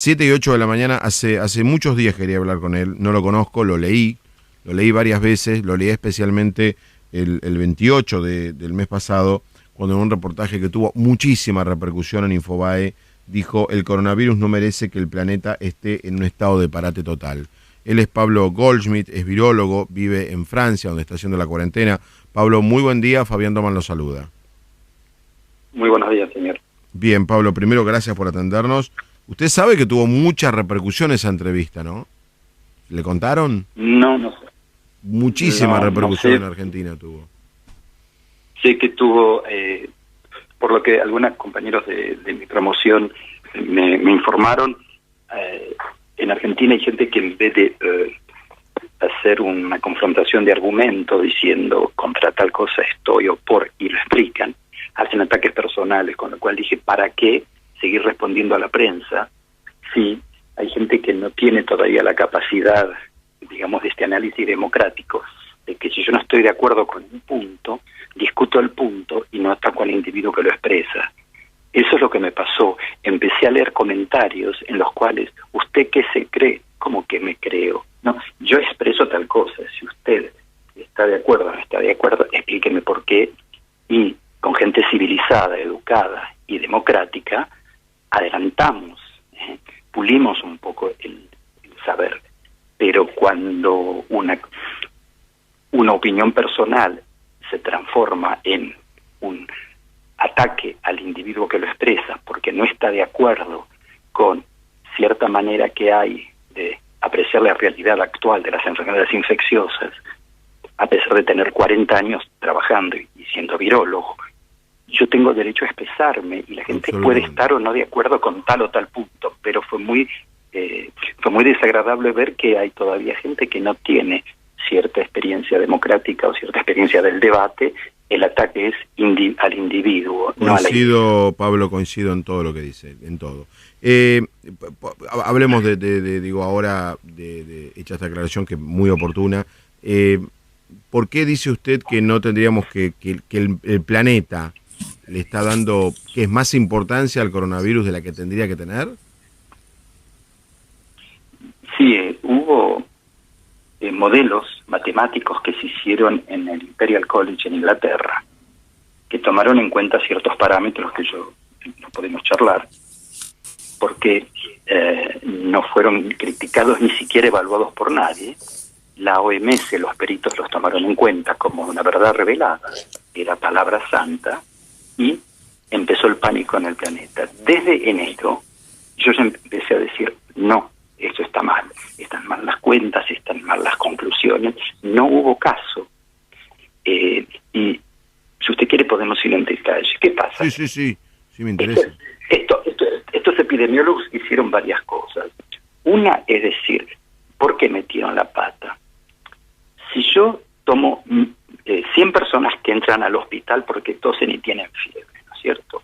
7 y 8 de la mañana, hace muchos días quería hablar con él, no lo conozco, lo leí varias veces, lo leí especialmente el 28 del mes pasado, cuando en un reportaje que tuvo muchísima repercusión en Infobae, dijo: el coronavirus no merece que el planeta esté en un estado de parate total. Él es Pablo Goldschmidt, es virólogo, vive en Francia, donde está haciendo la cuarentena. Pablo, muy buen día, Fabián Doman lo saluda. Muy buenos días, señor. Bien, Pablo, primero gracias por atendernos. Usted sabe que tuvo mucha repercusión esa entrevista, ¿no? ¿Le contaron? No sé. Muchísima repercusión no sé. en Argentina tuvo. Sé que tuvo, por lo que algunos compañeros de mi promoción me informaron, en Argentina hay gente que en vez de hacer una confrontación de argumento diciendo contra tal cosa estoy o por, y lo explican, hacen ataques personales, con lo cual dije, ¿para qué seguir respondiendo a la prensa si hay gente que no tiene todavía la capacidad, digamos, de este análisis democrático, de que si yo no estoy de acuerdo con un punto, discuto el punto y no ataco al individuo que lo expresa? Eso es lo que me pasó. Empecé a leer comentarios en los cuales, ¿usted qué se cree? ¿Cómo que me creo? No, yo expreso tal cosa. Si usted está de acuerdo o no está de acuerdo, explíqueme por qué. Y con gente civilizada, educada y democrática, adelantamos, pulimos un poco el saber. Pero cuando una opinión personal se transforma en un ataque al individuo que lo expresa porque no está de acuerdo con cierta manera que hay de apreciar la realidad actual de las enfermedades infecciosas, a pesar de tener 40 años trabajando y siendo virólogo, yo tengo derecho a expresarme y la gente puede estar o no de acuerdo con tal o tal punto, pero fue muy desagradable ver que hay todavía gente que no tiene cierta experiencia democrática o cierta experiencia del debate. El ataque es al individuo, no a la Coincido, Pablo, coincido en todo lo que dice, en todo. Hablemos digo, ahora de hecha esta aclaración que es muy oportuna. ¿Por qué dice usted que no tendríamos que el planeta le está dando, que es más importancia al coronavirus de la que tendría que tener? Sí, hubo modelos matemáticos que se hicieron en el Imperial College en Inglaterra, que tomaron en cuenta ciertos parámetros que no podemos charlar, porque no fueron criticados ni siquiera evaluados por nadie. La OMS, los peritos los tomaron en cuenta como una verdad revelada, era palabra santa, y empezó el pánico en el planeta. Desde enero yo ya empecé a decir, no, esto está mal, están mal las cuentas, están mal las conclusiones, no hubo caso. Y si usted quiere podemos ir en detalle. ¿Qué pasa? Sí, me interesa. Estos epidemiólogos hicieron varias cosas. Una es decir, ¿por qué metieron la pata? Si yo tomo 100 personas que entran al hospital porque tosen y tienen fiebre, ¿no es cierto?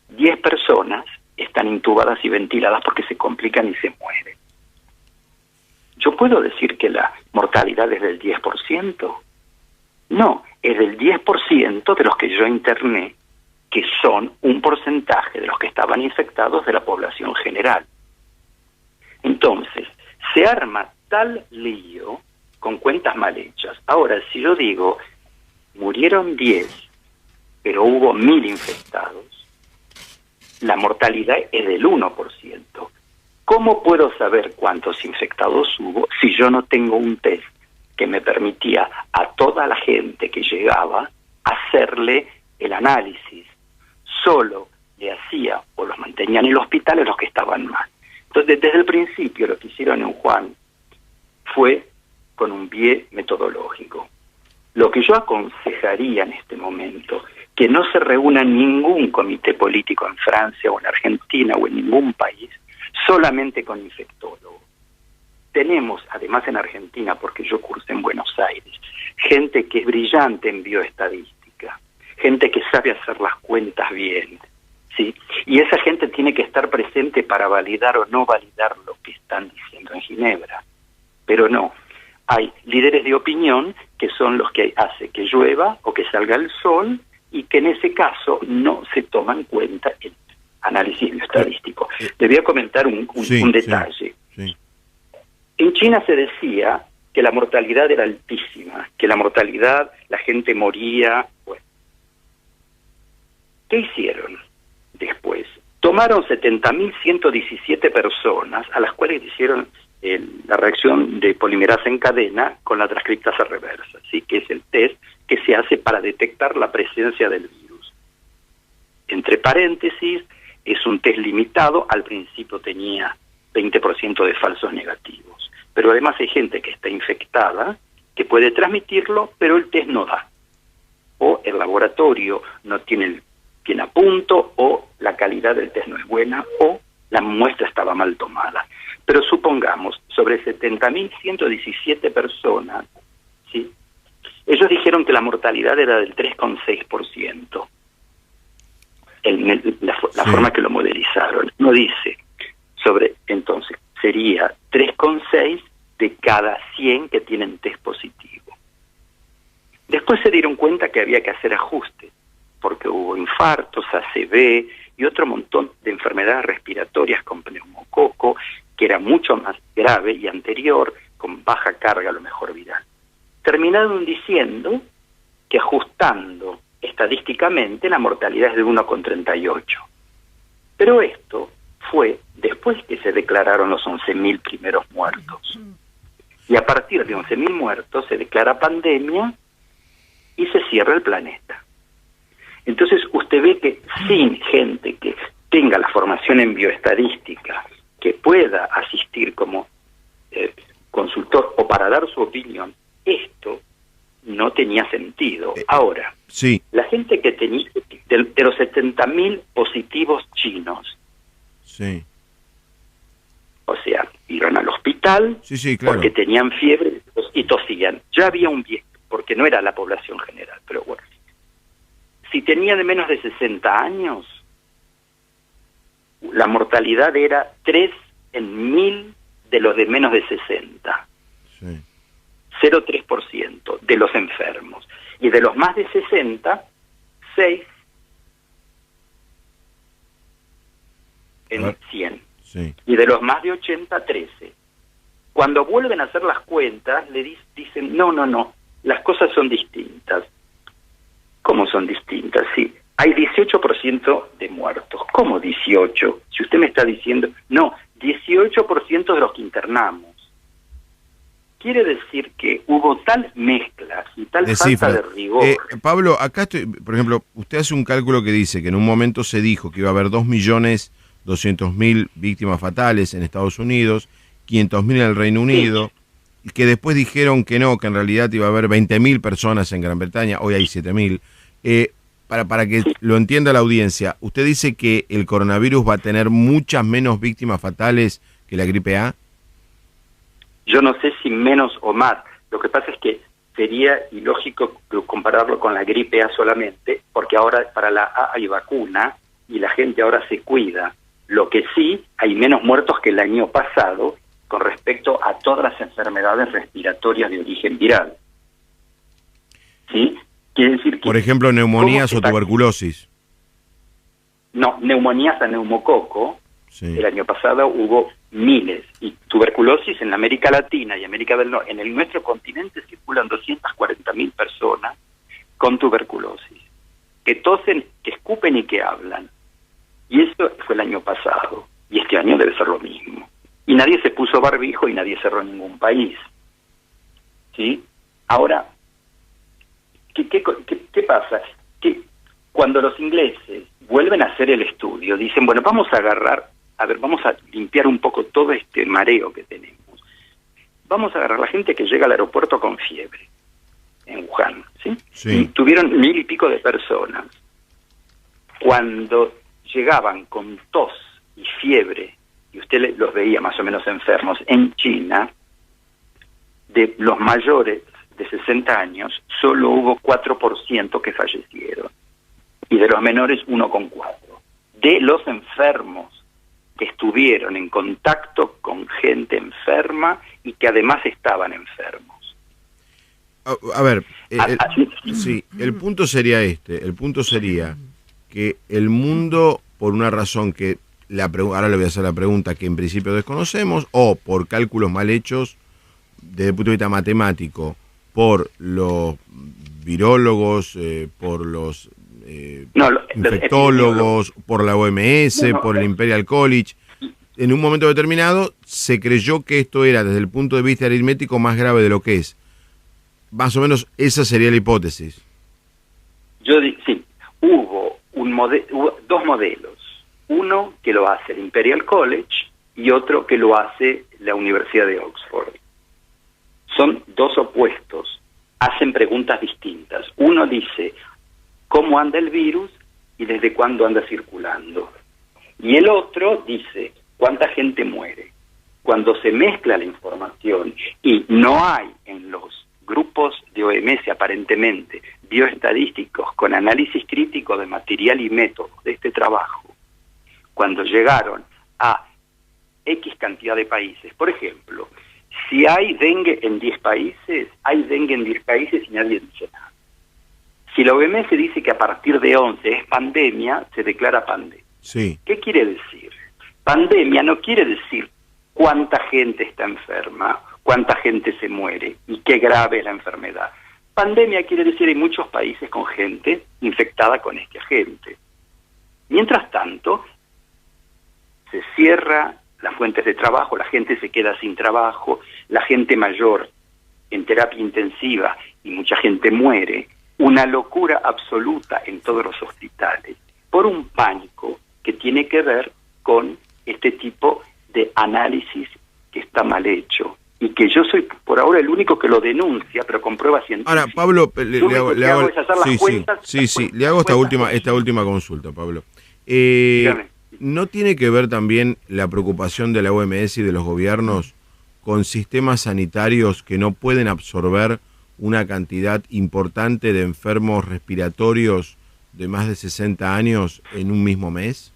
10 personas están intubadas y ventiladas porque se complican y se mueren. ¿Yo puedo decir que la mortalidad es del 10%? No, es del 10% de los que yo interné, que son un porcentaje de los que estaban infectados de la población general. Entonces, se arma tal lío con cuentas mal hechas. Ahora, si yo digo, murieron 10, pero hubo 1000 infectados, la mortalidad es del 1%. ¿Cómo puedo saber cuántos infectados hubo si yo no tengo un test que me permitía a toda la gente que llegaba hacerle el análisis? Solo le hacía o los mantenía en el hospital a los que estaban mal. Entonces, desde el principio lo que hicieron en Wuhan fue con un pie metodológico. Lo que yo aconsejaría en este momento, que no se reúna ningún comité político en Francia o en Argentina o en ningún país, solamente con infectólogos. Tenemos, además en Argentina, porque yo cursé en Buenos Aires, gente que es brillante en bioestadística, gente que sabe hacer las cuentas bien, ¿sí? Y esa gente tiene que estar presente para validar o no validar lo que están diciendo en Ginebra. Pero no, hay líderes de opinión que son los que hacen que llueva o que salga el sol y que en ese caso no se toma en cuenta el análisis bioestadístico. Le voy a comentar un detalle. Sí. En China se decía que la mortalidad era altísima, que la mortalidad, la gente moría. Bueno, ¿qué hicieron después? Tomaron 70.117 personas a las cuales hicieron la reacción de polimerasa en cadena con la transcriptasa reversa, ¿sí? Que es el test que se hace para detectar la presencia del virus. Entre paréntesis, es un test limitado, al principio tenía 20% de falsos negativos, pero además hay gente que está infectada, que puede transmitirlo, pero el test no da, o el laboratorio no tiene bien a punto, o la calidad del test no es buena, o la muestra estaba mal tomada. Pero supongamos, sobre 70.117 personas, ¿sí? Ellos dijeron que la mortalidad era del 3,6%. La forma que lo modelizaron. No dice entonces, sería 3,6 de cada 100 que tienen test positivo. Después se dieron cuenta que había que hacer ajustes, porque hubo infartos, ACV y otro montón de enfermedades respiratorias con neumococo, que era mucho más grave y anterior, con baja carga a lo mejor viral. Terminaron diciendo que ajustando estadísticamente la mortalidad es de 1,38. Pero esto fue después que se declararon los 11.000 primeros muertos. Y a partir de 11.000 muertos se declara pandemia y se cierra el planeta. Entonces usted ve que sin gente que tenga la formación en bioestadística, que pueda asistir como consultor o para dar su opinión, esto no tenía sentido. Ahora, sí, la gente que tenía, de los 70.000 positivos chinos, sí, o sea, iban al hospital, sí, claro, porque tenían fiebre y tosían. Ya había un viejo, porque no era la población general, pero bueno. Si tenía de menos de 60 años, la mortalidad era 3 en 1000 de los de menos de 60. Sí. 0,3% de los enfermos. Y de los más de 60, 6 en 100. Sí. Y de los más de 80, 13. Cuando vuelven a hacer las cuentas, le dicen, no, las cosas son distintas. ¿Cómo son distintas? Sí, hay 18% de muertos. ¿Cómo 18? Si usted me está diciendo, no, 18% de los que internamos. Quiere decir que hubo tal mezcla y tal falta de rigor. Pablo, acá estoy, por ejemplo, usted hace un cálculo que dice que en un momento se dijo que iba a haber 2.200.000 víctimas fatales en Estados Unidos, 500.000 en el Reino Unido, y que después dijeron que no, que en realidad iba a haber 20.000 personas en Gran Bretaña, hoy hay 7.000. Para que lo entienda la audiencia, ¿usted dice que el coronavirus va a tener muchas menos víctimas fatales que la gripe A? Yo no sé si menos o más. Lo que pasa es que sería ilógico compararlo con la gripe A solamente, porque ahora para la A hay vacuna y la gente ahora se cuida. Lo que sí, hay menos muertos que el año pasado con respecto a todas las enfermedades respiratorias de origen viral. ¿Sí? Quiere decir que, por ejemplo, neumonías o tuberculosis. No, neumonías a neumococo. Sí. El año pasado hubo miles. Y tuberculosis en América Latina y América del Norte. En el nuestro continente circulan 240.000 personas con tuberculosis, que tosen, que escupen y que hablan. Y eso fue el año pasado. Y este año debe ser lo mismo. Y nadie se puso barbijo y nadie cerró ningún país. ¿Sí? Ahora, ¿qué pasa? Que cuando los ingleses vuelven a hacer el estudio, dicen, bueno, vamos a limpiar un poco todo este mareo que tenemos. Vamos a agarrar la gente que llega al aeropuerto con fiebre, en Wuhan, ¿sí? Sí. Y tuvieron 1.000 y pico de personas. Cuando llegaban con tos y fiebre, y usted los veía más o menos enfermos, en China, de los mayores de 60 años, solo hubo 4% que fallecieron. Y de los menores, 1,4%. De los enfermos que estuvieron en contacto con gente enferma y que además estaban enfermos. A ver, sí, el punto sería el punto sería que el mundo por una razón que ahora le voy a hacer la pregunta que en principio desconocemos, o por cálculos mal hechos desde el punto de vista matemático, por los virólogos, por los infectólogos, por la OMS, por el Imperial College. En un momento determinado se creyó que esto era, desde el punto de vista aritmético, más grave de lo que es. Más o menos esa sería la hipótesis. Sí, hubo dos modelos. Uno que lo hace el Imperial College y otro que lo hace la Universidad de Oxford. Son dos opuestos, hacen preguntas distintas. Uno dice cómo anda el virus y desde cuándo anda circulando. Y el otro dice cuánta gente muere. Cuando se mezcla la información y no hay en los grupos de OMS aparentemente bioestadísticos con análisis crítico de material y método de este trabajo, cuando llegaron a X cantidad de países, por ejemplo, si hay dengue en 10 países, hay dengue en 10 países y nadie dice nada. Si la OMS dice que a partir de 11 es pandemia, se declara pandemia. Sí. ¿Qué quiere decir? Pandemia no quiere decir cuánta gente está enferma, cuánta gente se muere y qué grave es la enfermedad. Pandemia quiere decir hay muchos países con gente infectada con este agente. Mientras tanto, se cierra las fuentes de trabajo, la gente se queda sin trabajo, la gente mayor en terapia intensiva y mucha gente muere. Una locura absoluta en todos los hospitales por un pánico que tiene que ver con este tipo de análisis que está mal hecho y que yo soy por ahora el único que lo denuncia, pero con pruebas científicas. Ahora, Pablo, le hago esta última consulta, Pablo. ¿No tiene que ver también la preocupación de la OMS y de los gobiernos con sistemas sanitarios que no pueden absorber una cantidad importante de enfermos respiratorios de más de 60 años en un mismo mes?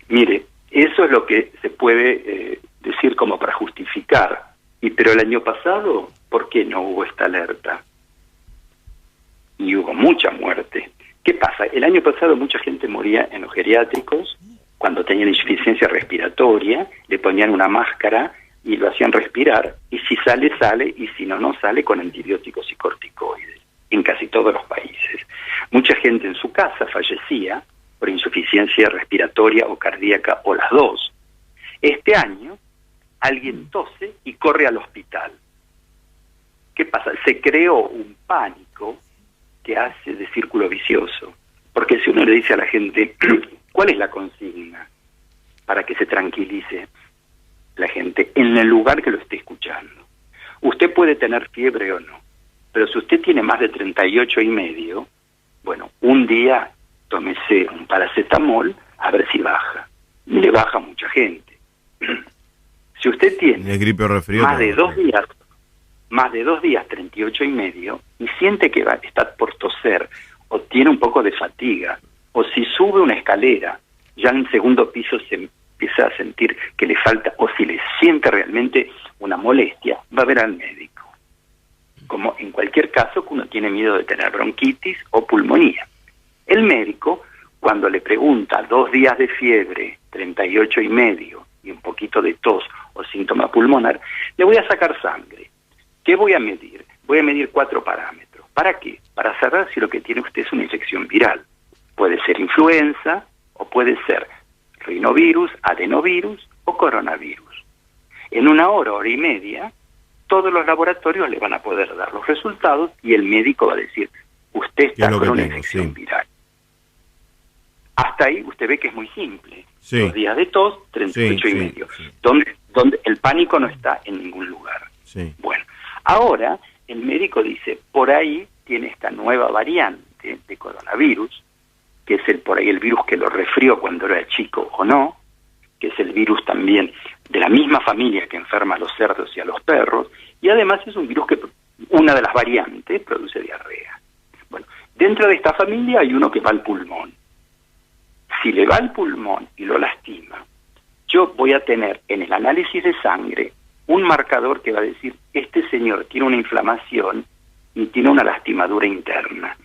Mire, eso es lo que se puede decir como para justificar. Pero el año pasado, ¿por qué no hubo esta alerta? Y hubo mucha muerte. ¿Qué pasa? El año pasado mucha gente moría en los geriátricos cuando tenían insuficiencia respiratoria, le ponían una máscara y lo hacían respirar, y si sale, sale, y si no, no sale, con antibióticos y corticoides, en casi todos los países. Mucha gente en su casa fallecía por insuficiencia respiratoria o cardíaca, o las dos. Este año, alguien tose y corre al hospital. ¿Qué pasa? Se creó un pánico que hace de círculo vicioso. Porque si uno le dice a la gente, ¿cuál es la consigna para que se tranquilice la gente en el lugar que lo esté escuchando? Usted puede tener fiebre o no, pero si usted tiene más de 38,5, bueno, un día tómese un paracetamol a ver si baja. Y le baja a mucha gente. Si usted tiene más de 2 días 38,5 y siente que está por toser o tiene un poco de fatiga, o si sube una escalera, ya en el segundo piso se empieza a sentir que le falta, o si le siente realmente una molestia, va a ver al médico. Como en cualquier caso que uno tiene miedo de tener bronquitis o pulmonía. El médico, cuando le pregunta 2 días de fiebre, 38,5 y un poquito de tos o síntoma pulmonar, le voy a sacar sangre. ¿Qué voy a medir? Voy a medir 4 parámetros. ¿Para qué? Para saber si lo que tiene usted es una infección viral. Puede ser influenza o puede ser rinovirus, adenovirus o coronavirus. En 1 hora, hora y media, todos los laboratorios le van a poder dar los resultados y el médico va a decir, usted está con una infección viral. Hasta ahí usted ve que es muy simple. 2 días de tos, 38,5. Donde el pánico no está en ningún lugar. Bueno, ahora el médico dice, por ahí tiene esta nueva variante de coronavirus, que es por ahí el virus que lo resfrió cuando era chico o no, que es el virus también de la misma familia que enferma a los cerdos y a los perros, y además es un virus que, una de las variantes, produce diarrea. Bueno, dentro de esta familia hay uno que va al pulmón. Si le va al pulmón y lo lastima, yo voy a tener en el análisis de sangre un marcador que va a decir, este señor tiene una inflamación y tiene una lastimadura interna.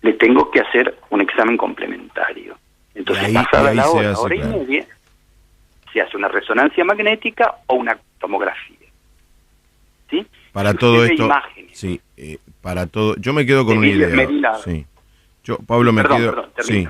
Le tengo que hacer un examen complementario. Entonces, y pasada ahí la se hora, hace, hora y claro. media, se hace una resonancia magnética o una tomografía. ¿Sí? Para Si todo usted ve esto, imágenes, sí, para todo, yo me quedo con una idea. medida, Sí. Yo, Pablo, me quedo. perdón, Sí.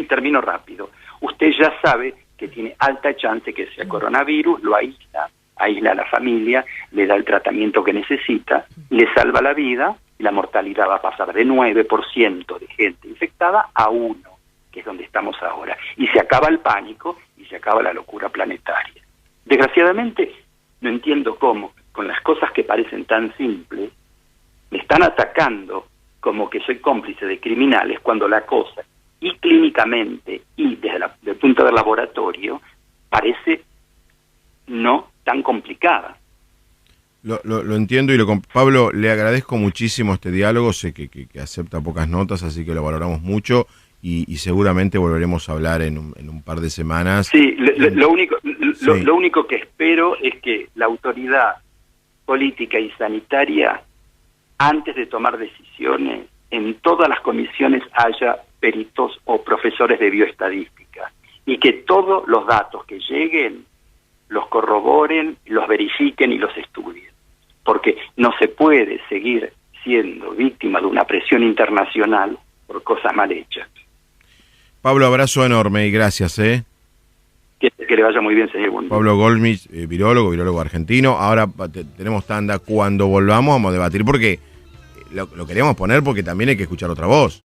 termino rápido. Usted ya sabe que tiene alta chance que sea coronavirus, lo aísla a la familia, le da el tratamiento que necesita, le salva la vida y la mortalidad va a pasar de 9% de gente infectada a 1%, que es donde estamos ahora. Y se acaba el pánico y se acaba la locura planetaria. Desgraciadamente, no entiendo cómo, con las cosas que parecen tan simples, me están atacando como que soy cómplice de criminales cuando la cosa, y clínicamente y desde el punto del laboratorio, parece no tan complicada. Lo entiendo y Pablo, le agradezco muchísimo este diálogo, sé que acepta pocas notas, así que lo valoramos mucho y seguramente volveremos a hablar en un par de semanas. Sí, lo único que espero es que la autoridad política y sanitaria, antes de tomar decisiones, en todas las comisiones haya peritos o profesores de bioestadística y que todos los datos que lleguen los corroboren, los verifiquen y los estudien. Porque no se puede seguir siendo víctima de una presión internacional por cosas mal hechas. Pablo, abrazo enorme y gracias. Que le vaya muy bien, señor Bundy. Pablo Goldschmidt, virólogo argentino. Ahora tenemos tanda. Cuando volvamos vamos a debatir porque lo queríamos poner porque también hay que escuchar otra voz.